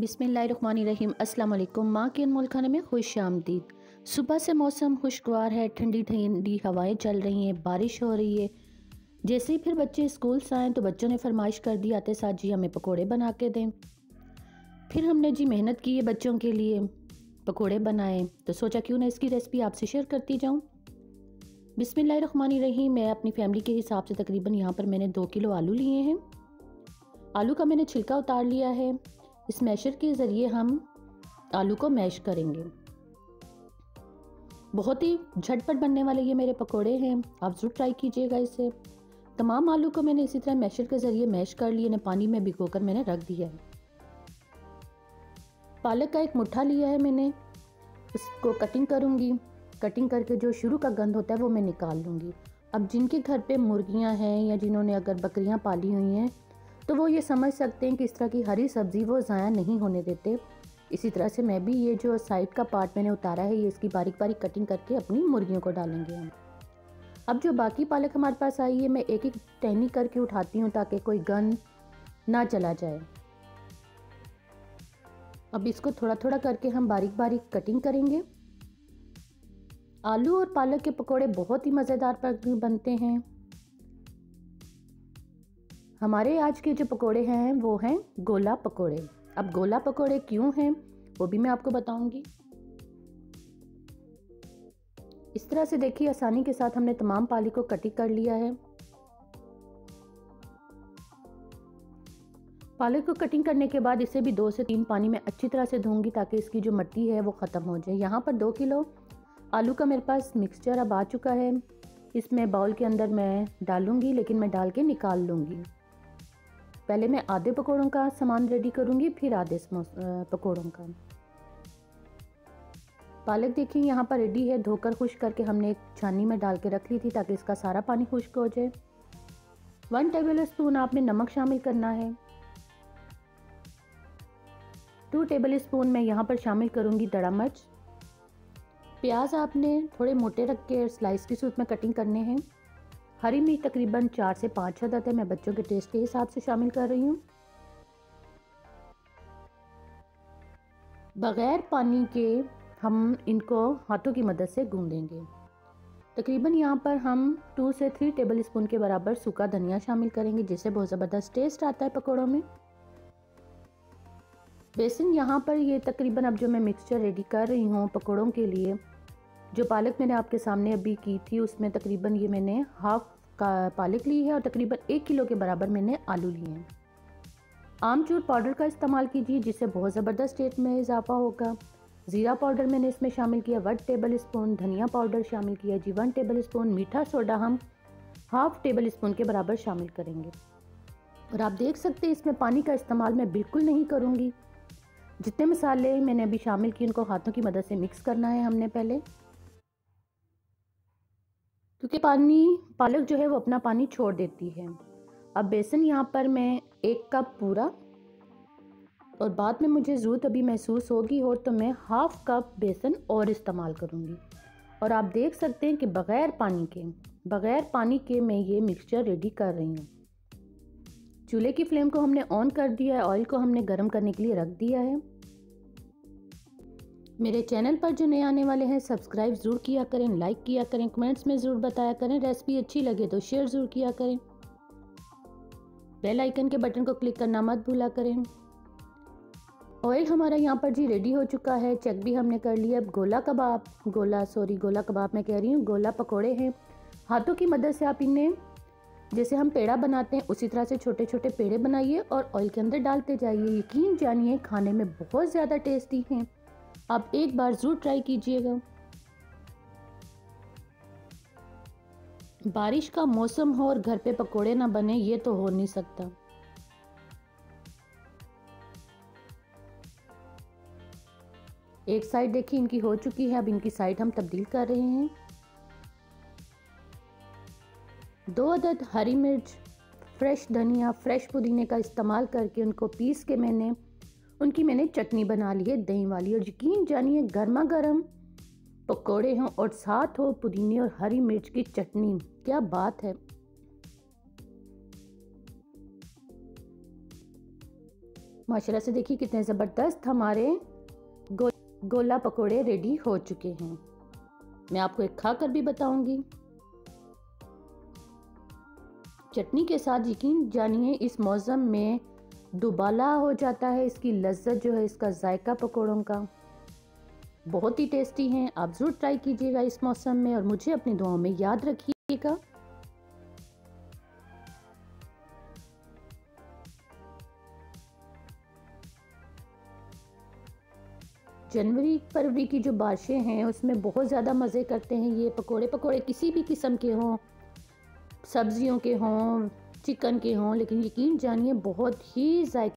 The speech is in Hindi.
बिस्मिल्लाहिर्रहमानिर्रहीम। अस्सलाम वालेकुम। माँ के अनमोल खाने में खुश आमदीद। सुबह से मौसम खुशगवार है, ठंडी ठंडी हवाएं चल रही हैं, बारिश हो रही है। जैसे ही फिर बच्चे स्कूल से आए तो बच्चों ने फरमाइश कर दी, आते साथ जी हमें पकोड़े बना के दें। फिर हमने जी मेहनत की है बच्चों के लिए, पकोड़े बनाए, तो सोचा क्यों ना इसकी रेसिपी आपसे शेयर करती जाऊँ। बिस्मिल्लाहिर्रहमानिर्रहीम। मैं अपनी फैमिली के हिसाब से तकरीबन यहाँ पर मैंने 2 किलो आलू लिए हैं। आलू का मैंने छिलका उतार लिया है। इस मैशर के ज़रिए हम आलू को मैश करेंगे। बहुत ही झटपट बनने वाले ये मेरे पकोड़े हैं, आप ज़रूर ट्राई कीजिएगा इसे। तमाम आलू को मैंने इसी तरह मैशर के ज़रिए मैश कर लिए, ने पानी में भिगोकर मैंने रख दिया है। पालक का एक मुट्ठा लिया है मैंने, इसको कटिंग करूँगी। कटिंग करके जो शुरू का गंद होता है वो मैं निकाल लूँगी। अब जिनके घर पे मुर्गियाँ हैं या जिन्होंने अगर बकरियाँ पाली हुई हैं तो वो ये समझ सकते हैं कि इस तरह की हरी सब्ज़ी वो ज़ाया नहीं होने देते। इसी तरह से मैं भी ये जो साइड का पार्ट मैंने उतारा है ये इसकी बारीक बारीक कटिंग करके अपनी मुर्गियों को डालेंगे हम। अब जो बाकी पालक हमारे पास आई है मैं एक एक टहनी करके उठाती हूँ ताकि कोई गंद ना चला जाए। अब इसको थोड़ा थोड़ा करके हम बारीक बारीक कटिंग करेंगे। आलू और पालक के पकोड़े बहुत ही मज़ेदार बनते हैं। हमारे आज के जो पकोड़े हैं वो हैं गोला पकोड़े। अब गोला पकोड़े क्यों हैं वो भी मैं आपको बताऊंगी। इस तरह से देखिए आसानी के साथ हमने तमाम पालक को कटिंग कर लिया है। पालक को कटिंग करने के बाद इसे भी 2 से 3 पानी में अच्छी तरह से धोऊंगी ताकि इसकी जो मिट्टी है वो ख़त्म हो जाए। यहाँ पर 2 किलो आलू का मेरे पास मिक्सचर अब आ चुका है। इसमें बाउल के अंदर मैं डालूंगी, लेकिन मैं डाल के निकाल लूँगी। पहले मैं आधे पकोड़ों का सामान रेडी करूंगी, फिर आधे पकोड़ों का। पालक देखिए यहाँ पर रेडी है, धोकर खुश्क करके हमने एक छाननी में डाल के रख ली थी ताकि इसका सारा पानी खुश्क हो जाए। 1 टेबल स्पून आपने नमक शामिल करना है। 2 टेबल स्पून मैं यहाँ पर शामिल करूंगी दड़ा मिर्च। प्याज आपने थोड़े मोटे रख के स्लाइस की सूरत में कटिंग करने हैं। हरी मिर्च तकरीबन 4 से 5 अदद है, मैं बच्चों के टेस्ट के हिसाब से शामिल कर रही हूँ। बग़ैर पानी के हम इनको हाथों की मदद से गूंदेंगे। तकरीबन यहाँ पर हम 2 से 3 टेबल स्पून के बराबर सूखा धनिया शामिल करेंगे, जिससे बहुत ज़बरदस्त टेस्ट आता है पकौड़ों में। बेसन यहाँ पर ये तकरीबन अब जो मैं मिक्सचर रेडी कर रही हूँ पकौड़ों के लिए, जो पालक मैंने आपके सामने अभी की थी उसमें तकरीबन ये मैंने हाफ का पालक ली है और तकरीबन 1 किलो के बराबर मैंने आलू लिए हैं। आमचूर पाउडर का इस्तेमाल कीजिए, जिससे बहुत ज़बरदस्त टेस्ट में इजाफा होगा। ज़ीरा पाउडर मैंने इसमें शामिल किया 1 टेबल स्पून, धनिया पाउडर शामिल किया जी 1 टेबल स्पून, मीठा सोडा हम हाफ टेबल स्पून के बराबर शामिल करेंगे। और आप देख सकते हैं इसमें पानी का इस्तेमाल मैं बिल्कुल नहीं करूँगी। जितने मसाले मैंने अभी शामिल किए उनको हाथों की मदद से मिक्स करना है हमने पहले, क्योंकि पालक जो है वो अपना पानी छोड़ देती है। अब बेसन यहाँ पर मैं 1 कप पूरा, और बाद में मुझे ज़रूरत अभी महसूस होगी और तो मैं हाफ कप बेसन और इस्तेमाल करूँगी। और आप देख सकते हैं कि बग़ैर पानी के मैं ये मिक्सचर रेडी कर रही हूँ। चूल्हे की फ्लेम को हमने ऑन कर दिया है, ऑयल को हमने गर्म करने के लिए रख दिया है। मेरे चैनल पर जो नए आने वाले हैं सब्सक्राइब ज़रूर किया करें, लाइक किया करें, कमेंट्स में ज़रूर बताया करें, रेसिपी अच्छी लगे तो शेयर ज़रूर किया करें। बेल आइकन के बटन को क्लिक करना मत भूला करें। ऑयल हमारा यहाँ पर जी रेडी हो चुका है, चेक भी हमने कर लिया। अब गोला कबाब मैं कह रही हूँ, गोला पकोड़े हैं। हाथों की मदद से आप इन्हें जैसे हम पेड़ा बनाते हैं उसी तरह से छोटे छोटे पेड़े बनाइए और ऑयल के अंदर डालते जाइए। यकीन जानिए खाने में बहुत ज़्यादा टेस्टी हैं, आप एक बार ज़रूर ट्राई कीजिएगा। बारिश का मौसम हो और घर पे पकोड़े ना बने ये तो हो नहीं सकता। एक साइड देखिए इनकी हो चुकी है, अब इनकी साइड हम तब्दील कर रहे हैं। 2 अदद हरी मिर्च, फ्रेश धनिया, फ्रेश पुदीने का इस्तेमाल करके उनको पीस के उनकी मैंने चटनी बना ली है दही वाली। और यकीन जानिए गर्मा गर्म पकोड़े हों और साथ हो पुदीने और हरी मिर्च की चटनी, क्या बात है। माशाल्लाह से देखिए कितने ज़बरदस्त हमारे गोला पकोड़े रेडी हो चुके हैं। मैं आपको एक खा कर भी बताऊंगी। चटनी के साथ यकीन जानिए इस मौसम में दुबाला हो जाता है। इसकी लज्जत जो है, इसका जायका पकोड़ों का बहुत ही टेस्टी हैं। आप ज़रूर ट्राई कीजिएगा इस मौसम में और मुझे अपनी दुआओं में याद रखिएगा। जनवरी फरवरी की जो बारिशें हैं उसमें बहुत ज़्यादा मज़े करते हैं ये पकोड़े किसी भी किस्म के हों, सब्जियों के हों, चिकन के हों, लेकिन यकीन जानिए बहुत ही जायके